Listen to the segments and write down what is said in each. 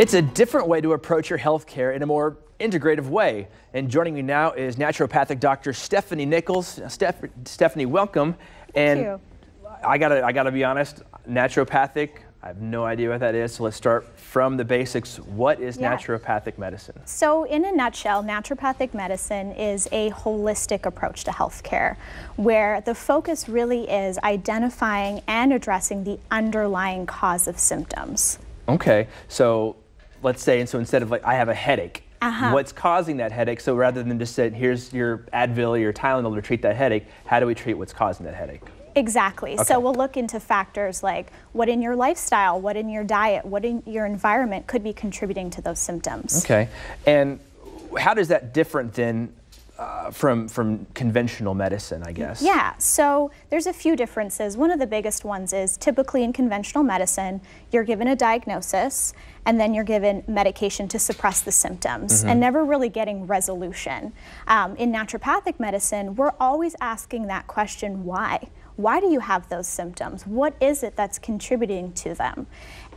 It's a different way to approach your health care in a more integrative way. And joining me now is naturopathic Dr. Stephanie Nichols. Stephanie, welcome. Thank you. I gotta be honest, naturopathic, I have no idea what that is. So let's start from the basics. What is naturopathic medicine? So in a nutshell, naturopathic medicine is a holistic approach to healthcare, where the focus really is identifying and addressing the underlying cause of symptoms. Okay, so let's say, instead of like, I have a headache, what's causing that headache? So rather than just say, here's your Advil or your Tylenol to treat that headache, how do we treat what's causing that headache? Exactly. Okay. So we'll look into factors like what in your lifestyle, what in your diet, what in your environment could be contributing to those symptoms. Okay. And how does that different than from conventional medicine, I guess? Yeah, so there's a few differences. One of the biggest ones is typically in conventional medicine, you're given a diagnosis and then you're given medication to suppress the symptoms and never really getting resolution. In naturopathic medicine, we're always asking that question, why? Why do you have those symptoms? What is it that's contributing to them?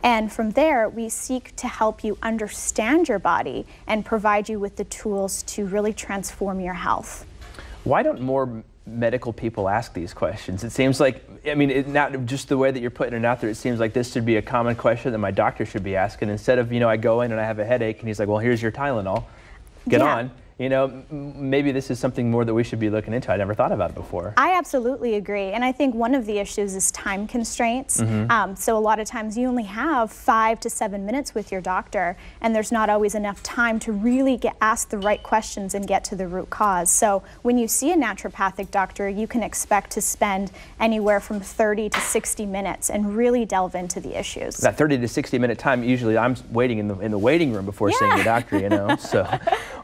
And from there, we seek to help you understand your body and provide you with the tools to really transform your health. Why don't more medical people ask these questions? It seems like, I mean, not just the way that you're putting it out there, it seems like this should be a common question that my doctor should be asking. Instead of, I go in and I have a headache and he's like, well, here's your Tylenol, get on. Maybe this is something more that we should be looking into. I never thought about it before. I absolutely agree. And I think one of the issues is time constraints. So a lot of times you only have 5 to 7 minutes with your doctor, and there's not always enough time to really ask the right questions and get to the root cause. So when you see a naturopathic doctor, you can expect to spend anywhere from 30 to 60 minutes and really delve into the issues. That 30 to 60 minute time, usually I'm waiting in the waiting room before seeing the doctor, So,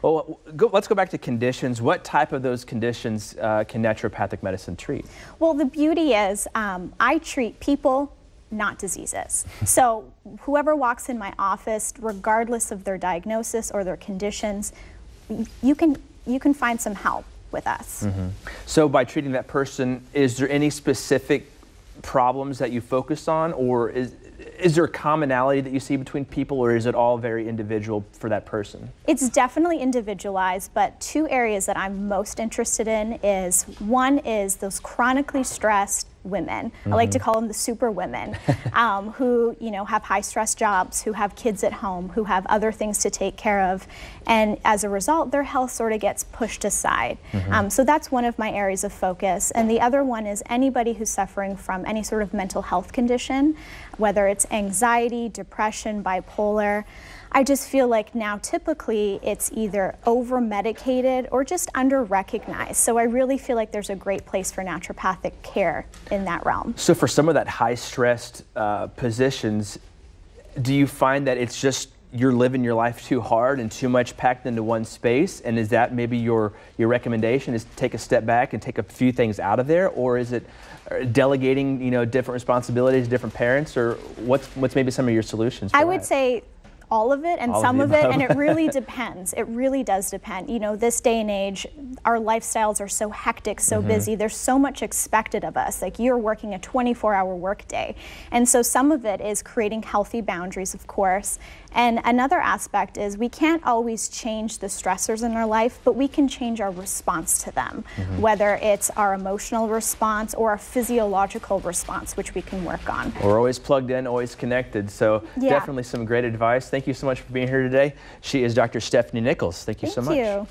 well, let's go back to conditions. What type of those conditions can naturopathic medicine treat? Well, the beauty is I treat people, not diseases. So whoever walks in my office, regardless of their diagnosis or their conditions, you can find some help with us. So by treating that person, is there any specific problems that you focus on, or is there a commonality that you see between people, or is it all very individual for that person? It's definitely individualized, but two areas that I'm most interested in is, one is those chronically stressed women. I like to call them the super women, who have high stress jobs, who have kids at home, who have other things to take care of, and as a result their health sort of gets pushed aside. So that's one of my areas of focus, and the other one is anybody who's suffering from any sort of mental health condition, whether it's anxiety, depression, bipolar. I just feel like now typically it's either over-medicated or just under-recognized. So I really feel like there's a great place for naturopathic care in that realm. So for some of that high-stressed positions, do you find that it's just you're living your life too hard and too much packed into one space? And is that maybe your recommendation, is to take a step back and take a few things out of there? Or is it delegating different responsibilities to different parents? Or what's maybe some of your solutions for I would say all of it and some of it, and it really depends. It really does depend. This day and age, our lifestyles are so hectic, so busy. There's so much expected of us. Like, you're working a 24-hour workday. And so some of it is creating healthy boundaries, of course. And another aspect is we can't always change the stressors in our life, but we can change our response to them, whether it's our emotional response or our physiological response, which we can work on. We're always plugged in, always connected. So definitely some great advice. Thank you so much for being here today. She is Dr. Stephanie Nichols. Thank you so much. Thank you.